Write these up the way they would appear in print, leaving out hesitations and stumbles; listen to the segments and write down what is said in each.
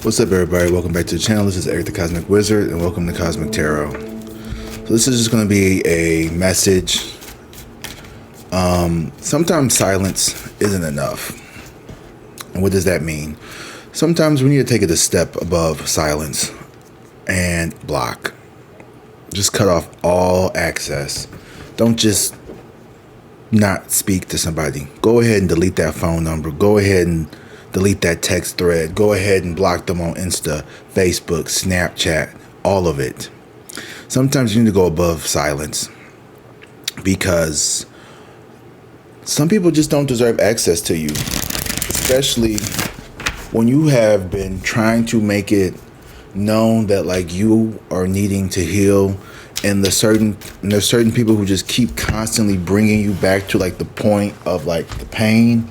What's up, everybody? Welcome back to the channel. This is Eric the Cosmic Wizard, and welcome to Cosmic Tarot. So this is just going to be a message. Sometimes silence isn't enough. And what does that mean? Sometimes we need to take it a step above silence and block. Just cut off all access. Don't just not speak to somebody. Go ahead and delete that phone number. Go ahead and delete that text thread. Go ahead and block them on Insta, Facebook, Snapchat, all of it. Sometimes you need to go above silence because some people just don't deserve access to you, especially when you have been trying to make it known that like you are needing to heal, and there's certain people who just keep constantly bringing you back to like the point of like the pain.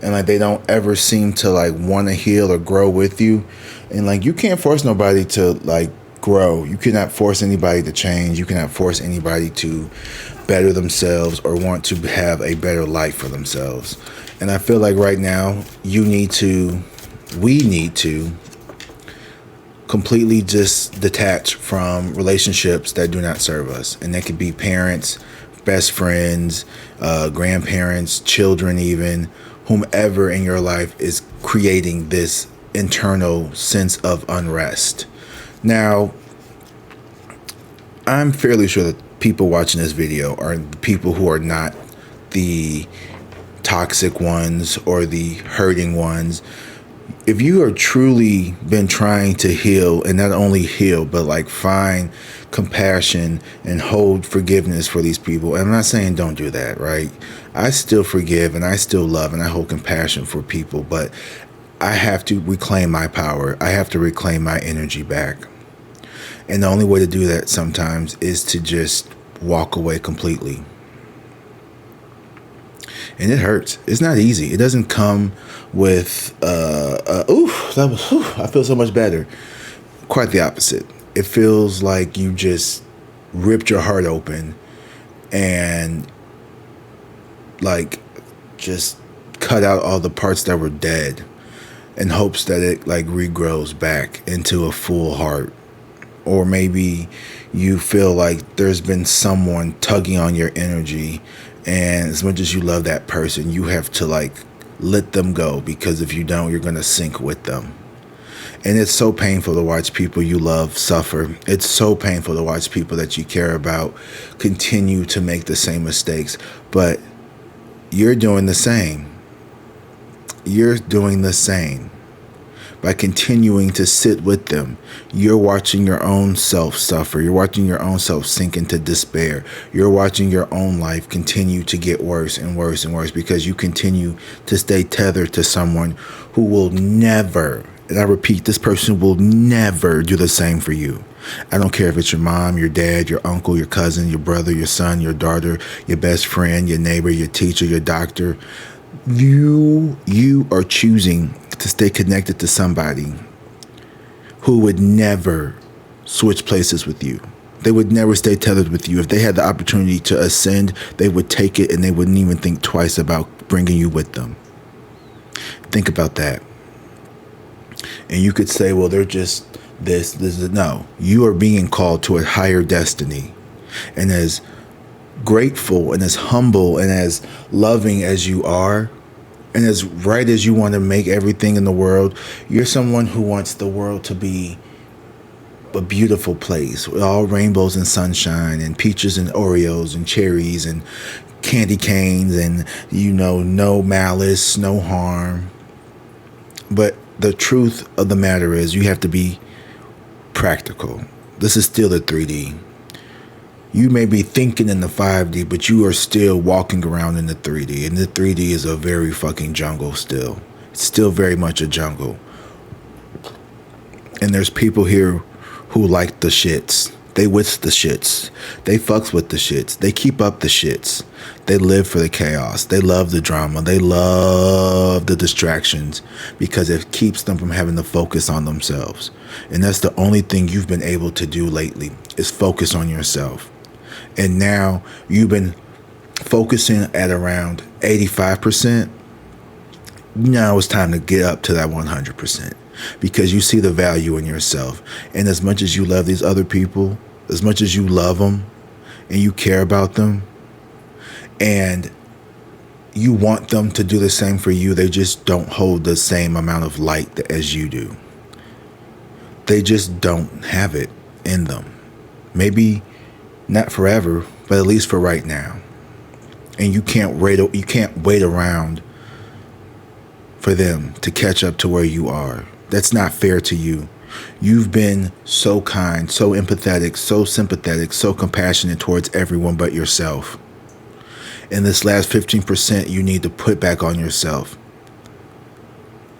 And like they don't ever seem to like want to heal or grow with you. And like you can't force nobody to like grow. You cannot force anybody to change. You cannot force anybody to better themselves or want to have a better life for themselves. And I feel like right now we need to completely just detach from relationships that do not serve us. And that could be parents, best friends, grandparents, children, even whomever in your life is creating this internal sense of unrest. Now, I'm fairly sure that people watching this video are people who are not the toxic ones or the hurting ones. If you are truly been trying to heal, and not only heal, but like find compassion and hold forgiveness for these people. And I'm not saying don't do that, right? I still forgive and I still love and I hold compassion for people, but I have to reclaim my power. I have to reclaim my energy back. And the only way to do that sometimes is to just walk away completely. And it hurts. It's not easy. It doesn't come with, I feel so much better. Quite the opposite. It feels like you just ripped your heart open and like just cut out all the parts that were dead in hopes that it like regrows back into a full heart. Or maybe you feel like there's been someone tugging on your energy, and as much as you love that person, you have to like let them go, because if you don't, you're going to sink with them. And it's so painful to watch people you love suffer. It's so painful to watch people that you care about continue to make the same mistakes. But you're doing the same. You're doing the same. By continuing to sit with them, you're watching your own self suffer. You're watching your own self sink into despair. You're watching your own life continue to get worse and worse and worse because you continue to stay tethered to someone who will never, and I repeat, this person will never do the same for you. I don't care if it's your mom, your dad, your uncle, your cousin, your brother, your son, your daughter, your best friend, your neighbor, your teacher, your doctor. You are choosing to stay connected to somebody who would never switch places with you. They would never stay tethered with you. If they had the opportunity to ascend, they would take it, and they wouldn't even think twice about bringing you with them. Think about that. And you could say, well, they're just this. No, you are being called to a higher destiny. And as grateful and as humble and as loving as you are, and as right as you want to make everything in the world, you're someone who wants the world to be a beautiful place with all rainbows and sunshine and peaches and Oreos and cherries and candy canes and, no malice, no harm. But the truth of the matter is you have to be practical. This is still the 3D. You may be thinking in the 5D, but you are still walking around in the 3D. And the 3D is a very fucking jungle still. It's still very much a jungle. And there's people here who like the shits. They with the shits. They fucks with the shits. They keep up the shits. They live for the chaos. They love the drama. They love the distractions because it keeps them from having to focus on themselves. And that's the only thing you've been able to do lately is focus on yourself. And now you've been focusing at around 85%. Now it's time to get up to that 100%. because you see the value in yourself. And as much as you love these other people, as much as you love them and you care about them and you want them to do the same for you, they just don't hold the same amount of light as you do. They just don't have it in them. Maybe not forever, but at least for right now. And you can't wait around for them to catch up to where you are. That's not fair to you. You've been so kind, so empathetic, so sympathetic, so compassionate towards everyone but yourself. And this last 15% you need to put back on yourself.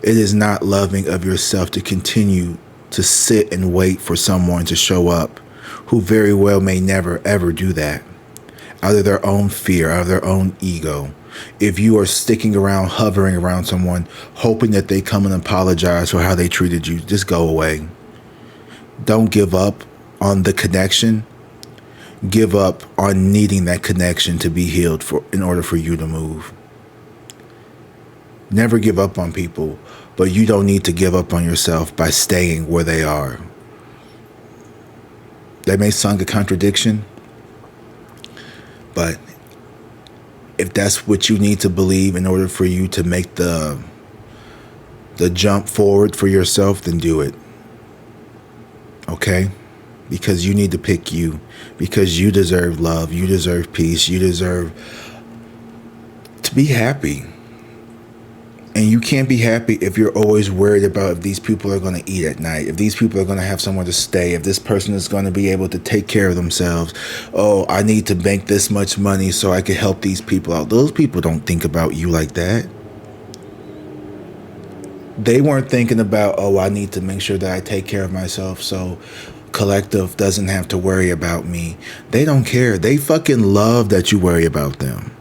It is not loving of yourself to continue to sit and wait for someone to show up who very well may never ever do that, out of their own fear, out of their own ego. If you are sticking around, hovering around someone, hoping that they come and apologize for how they treated you, just go away. Don't give up on the connection. Give up on needing that connection to be healed in order for you to move. Never give up on people, but you don't need to give up on yourself by staying where they are. That may sound a contradiction, but if that's what you need to believe in order for you to make the jump forward for yourself, then do it. Okay? Because you need to pick you. Because you deserve love. You deserve peace. You deserve to be happy. And you can't be happy if you're always worried about if these people are going to eat at night, if these people are going to have somewhere to stay, if this person is going to be able to take care of themselves. Oh, I need to make this much money so I can help these people out. Those people don't think about you like that. They weren't thinking about, oh, I need to make sure that I take care of myself so Collective doesn't have to worry about me. They don't care. They fucking love that you worry about them.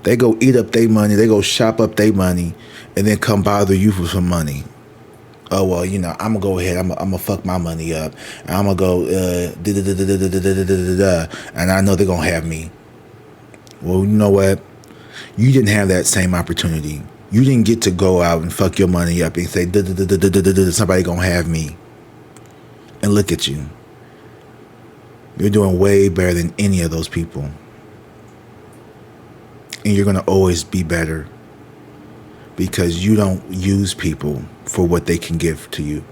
They go eat up their money. They go shop up their money and then come bother you for some money. Oh, well, I'm going to go ahead. I'm going to fuck my money up. And I'm going to go, and I know they're going to have me. Well, you know what? You didn't have that same opportunity. You didn't get to go out and fuck your money up and say, somebody going to have me. And look at you. You're doing way better than any of those people. And you're going to always be better. Because you don't use people for what they can give to you.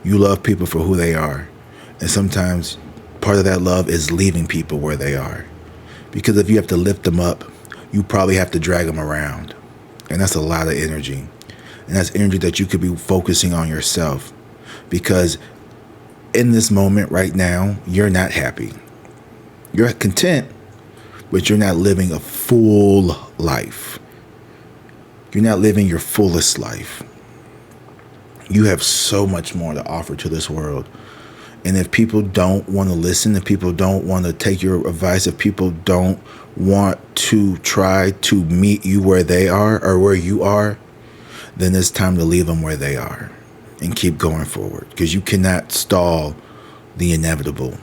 You love people for who they are. And sometimes part of that love is leaving people where they are. Because if you have to lift them up, you probably have to drag them around. And that's a lot of energy. And that's energy that you could be focusing on yourself. Because in this moment right now, you're not happy. You're content, but you're not living a full life. You're not living your fullest life. You have so much more to offer to this world. And if people don't want to listen, if people don't want to take your advice, if people don't want to try to meet you where they are or where you are, then it's time to leave them where they are and keep going forward. Because you cannot stall the inevitable.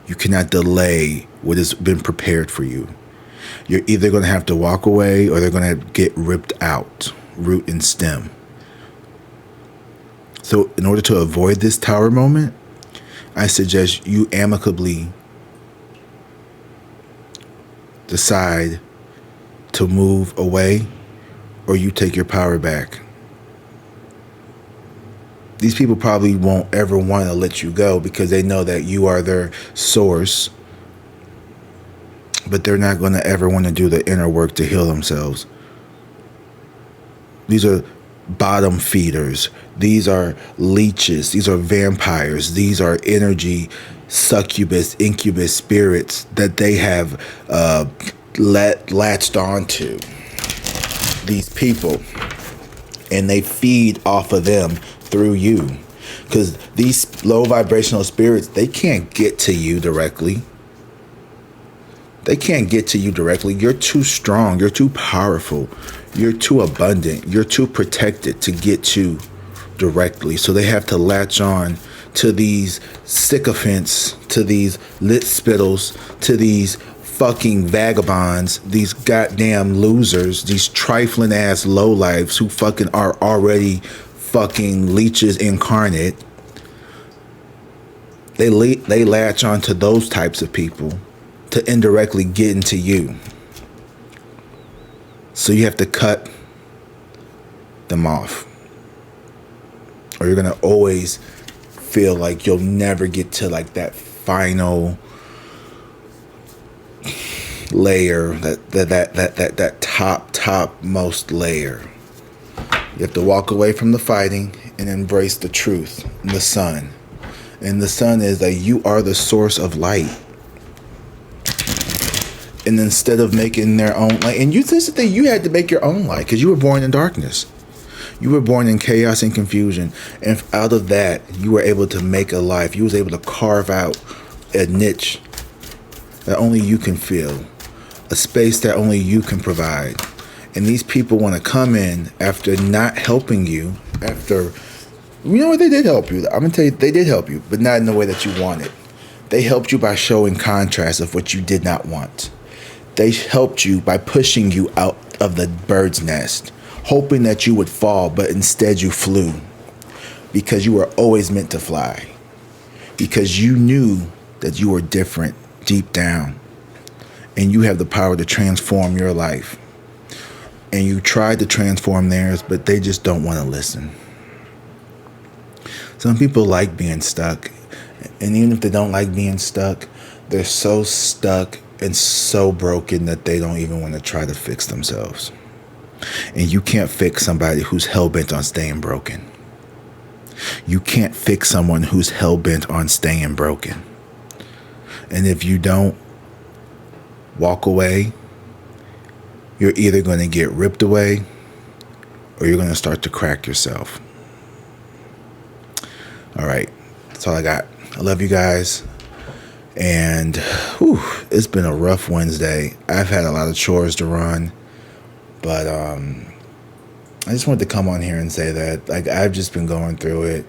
You cannot delay what has been prepared for you. You're either going to have to walk away or they're going to get ripped out, root and stem. So in order to avoid this tower moment, I suggest you amicably decide to move away or you take your power back. These people probably won't ever want to let you go because they know that you are their source. But they're not going to ever want to do the inner work to heal themselves. These are bottom feeders. These are leeches. These are vampires. These are energy succubus, incubus spirits that they have latched onto. These people. And they feed off of them through you. Because these low vibrational spirits, they can't get to you directly. They can't get to you directly. You're too strong. You're too powerful. You're too abundant. You're too protected to get to directly. So they have to latch on to these sycophants, to these lit spittles, to these fucking vagabonds, these goddamn losers, these trifling ass lowlifes who fucking are already fucking leeches incarnate. They latch onto those types of people to indirectly get into you. So you have to cut them off, or you're gonna always feel like you'll never get to like that final layer, that topmost layer. You have to walk away from the fighting and embrace the truth and the sun. And the sun is that you are the source of light. And instead of making their own light, and this is the thing, you had to make your own light because you were born in darkness. You were born in chaos and confusion. And out of that, you were able to make a life. You was able to carve out a niche that only you can fill, a space that only you can provide. And these people want to come in after not helping you, after, you know what, they did help you. I'm going to tell you, they did help you, but not in the way that you wanted. They helped you by showing contrast of what you did not want. They helped you by pushing you out of the bird's nest, hoping that you would fall, but instead you flew because you were always meant to fly, because you knew that you were different deep down and you have the power to transform your life. And you tried to transform theirs, but they just don't want to listen. Some people like being stuck, and even if they don't like being stuck, they're so stuck and so broken that they don't even want to try to fix themselves. And you can't fix somebody who's hell-bent on staying broken. You can't fix someone who's hell-bent on staying broken. And if you don't walk away, you're either going to get ripped away or you're going to start to crack yourself. All right. That's all I got. I love you guys. And it's been a rough Wednesday. I've had a lot of chores to run, but I just wanted to come on here and say that, like, I've just been going through it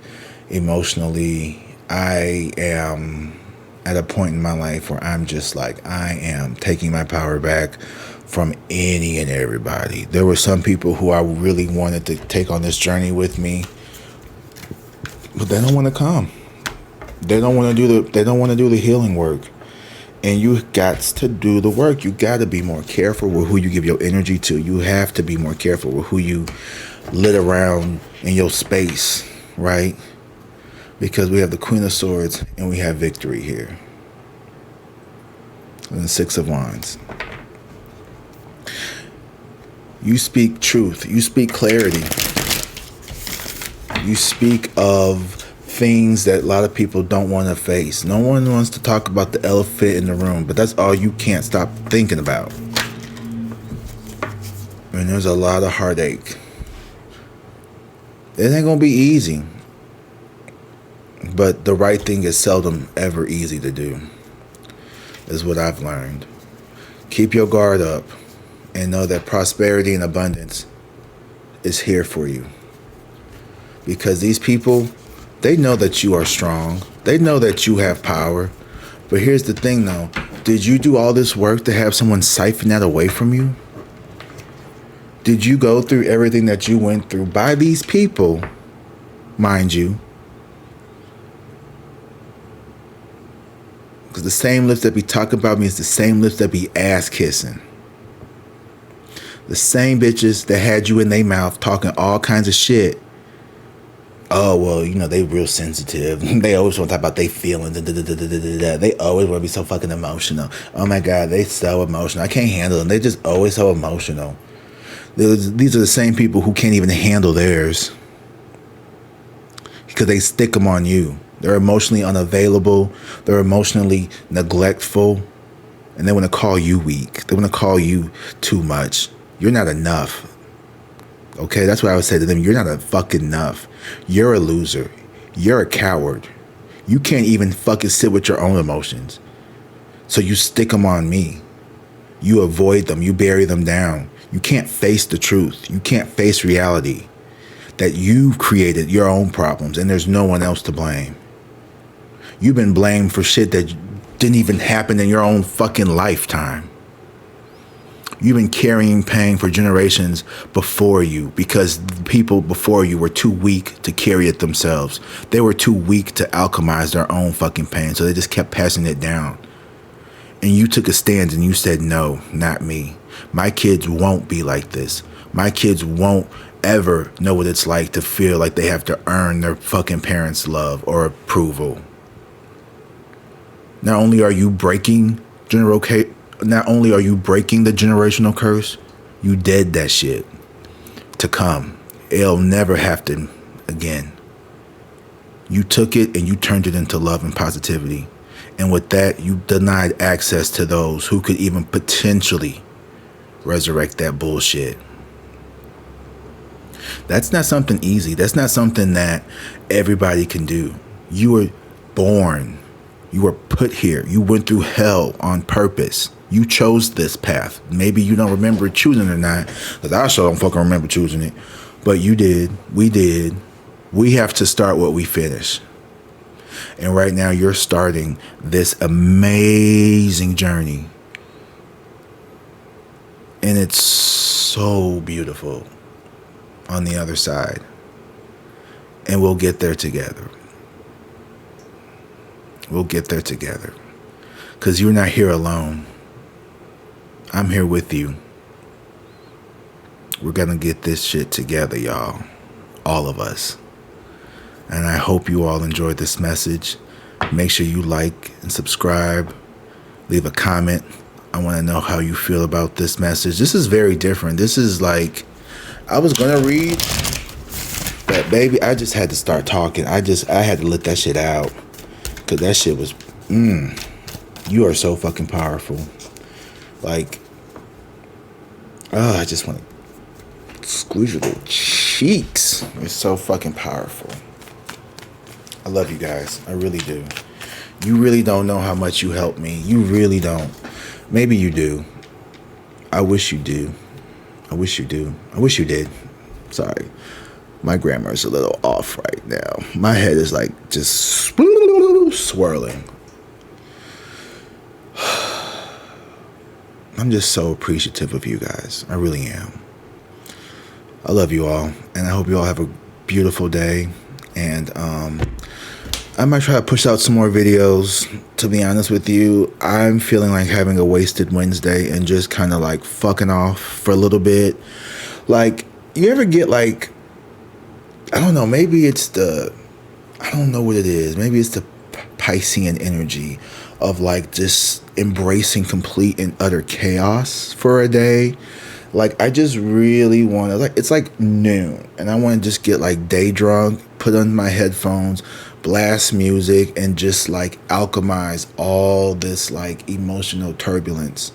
emotionally. I am at a point in my life where I'm just like, I am taking my power back from any and everybody. There were some people who I really wanted to take on this journey with me, but they don't want to come. They don't want to do the healing work. And you got to do the work. You got to be more careful with who you give your energy to. You have to be more careful with who you lit around in your space, right? Because we have the Queen of Swords and we have victory here. And the Six of Wands. You speak truth. You speak clarity. You speak of things that a lot of people don't want to face. No one wants to talk about the elephant in the room, but that's all you can't stop thinking about. And there's a lot of heartache. It ain't gonna be easy, but the right thing is seldom ever easy to do, is what I've learned. Keep your guard up and know that prosperity and abundance is here for you, because these people, they know that you are strong. They know that you have power. But here's the thing, though. Did you do all this work to have someone siphon that away from you? Did you go through everything that you went through by these people, mind you? Because the same lips that be talking about me is the same lips that be ass kissing. The same bitches that had you in their mouth talking all kinds of shit. Oh, well, you know, they real sensitive. They always want to talk about their feelings. They always want to be so fucking emotional. Oh, my God, they so emotional. I can't handle them. They just always so emotional. These are the same people who can't even handle theirs because they stick them on you. They're emotionally unavailable. They're emotionally neglectful. And they want to call you weak. They want to call you too much. You're not enough. Okay, that's what I would say to them. You're not a fucking enough. You're a loser. You're a coward. You can't even fucking sit with your own emotions. So you stick them on me. You avoid them. You bury them down. You can't face the truth. You can't face reality. That you've created your own problems and there's no one else to blame. You've been blamed for shit that didn't even happen in your own fucking lifetime. You've been carrying pain for generations before you because people before you were too weak to carry it themselves. They were too weak to alchemize their own fucking pain, so they just kept passing it down. And you took a stand and you said, no, not me. My kids won't be like this. My kids won't ever know what it's like to feel like they have to earn their fucking parents' love or approval. Not only are you breaking the generational curse, you did that shit to come. It'll never happen again. You took it and you turned it into love and positivity. And with that, you denied access to those who could even potentially resurrect that bullshit. That's not something easy. That's not something that everybody can do. You were born. You were put here. You went through hell on purpose. You chose this path. Maybe you don't remember choosing it or not, because I sure don't fucking remember choosing it. But you did. We did. We have to start what we finish. And right now you're starting this amazing journey. And it's so beautiful on the other side. And we'll get there together. We'll get there together. Because you're not here alone. I'm here with you. We're going to get this shit together, y'all. All of us. And I hope you all enjoyed this message. Make sure you like and subscribe. Leave a comment. I want to know how you feel about this message. This is very different. This is like, I was going to read, but baby, I just had to start talking. I had to let that shit out. Because that shit was, you are so fucking powerful. Like, I just want to squeeze your little cheeks. It's so fucking powerful. I love you guys. I really do. You really don't know how much you helped me. You really don't. Maybe you do. I wish you do. I wish you do. I wish you did. Sorry. My grammar is a little off right now. My head is like just swirling. I'm just so appreciative of you guys. I really am. I love you all. And I hope you all have a beautiful day. And I might try to push out some more videos. To be honest with you, I'm feeling like having a wasted Wednesday and just kind of like fucking off for a little bit. Like, you ever get like, I don't know, maybe it's I don't know what it is. Maybe it's the Piscean energy of like just embracing complete and utter chaos for a day. Like, I just really want to, like, it's like noon and I want to just get like day drunk, put on my headphones, blast music, and just like alchemize all this like emotional turbulence.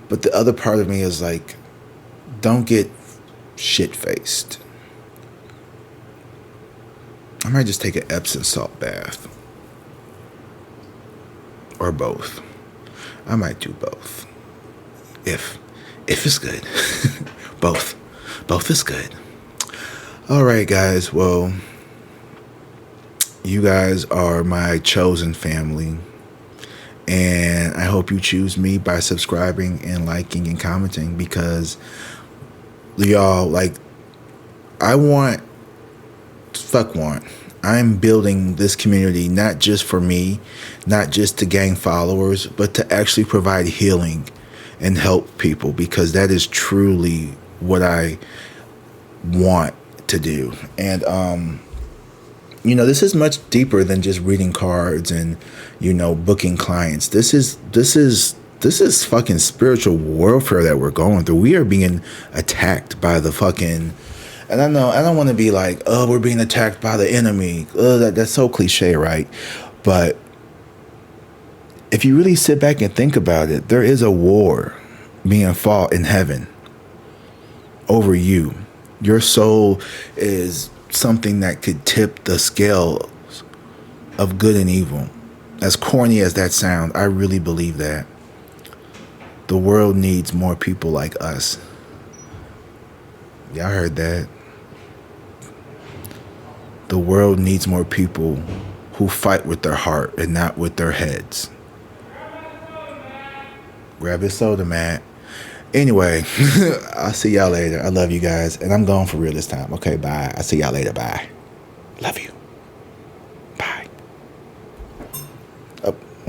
But the other part of me is like, don't get shit-faced. I might just take an Epsom salt bath. Or both. I might do both. If it's good. Both. Both is good. All right, guys. Well, you guys are my chosen family. And I hope you choose me by subscribing and liking and commenting, because y'all, like, I'm building this community not just for me, not just to gain followers, but to actually provide healing and help people, because that is truly what I want to do. And this is much deeper than just reading cards and booking clients. This is fucking spiritual warfare that we're going through. We are being attacked by the fucking, and I know I don't want to be like, oh, we're being attacked by the enemy. That's so cliche, right? But if you really sit back and think about it, there is a war being fought in heaven over you. Your soul is something that could tip the scales of good and evil. As corny as that sounds, I really believe that. The world needs more people like us. Y'all heard that? The world needs more people who fight with their heart and not with their heads. Grab your soda, Matt. Anyway, I'll see y'all later. I love you guys. And I'm gone for real this time. Okay, bye. I'll see y'all later. Bye. Love you.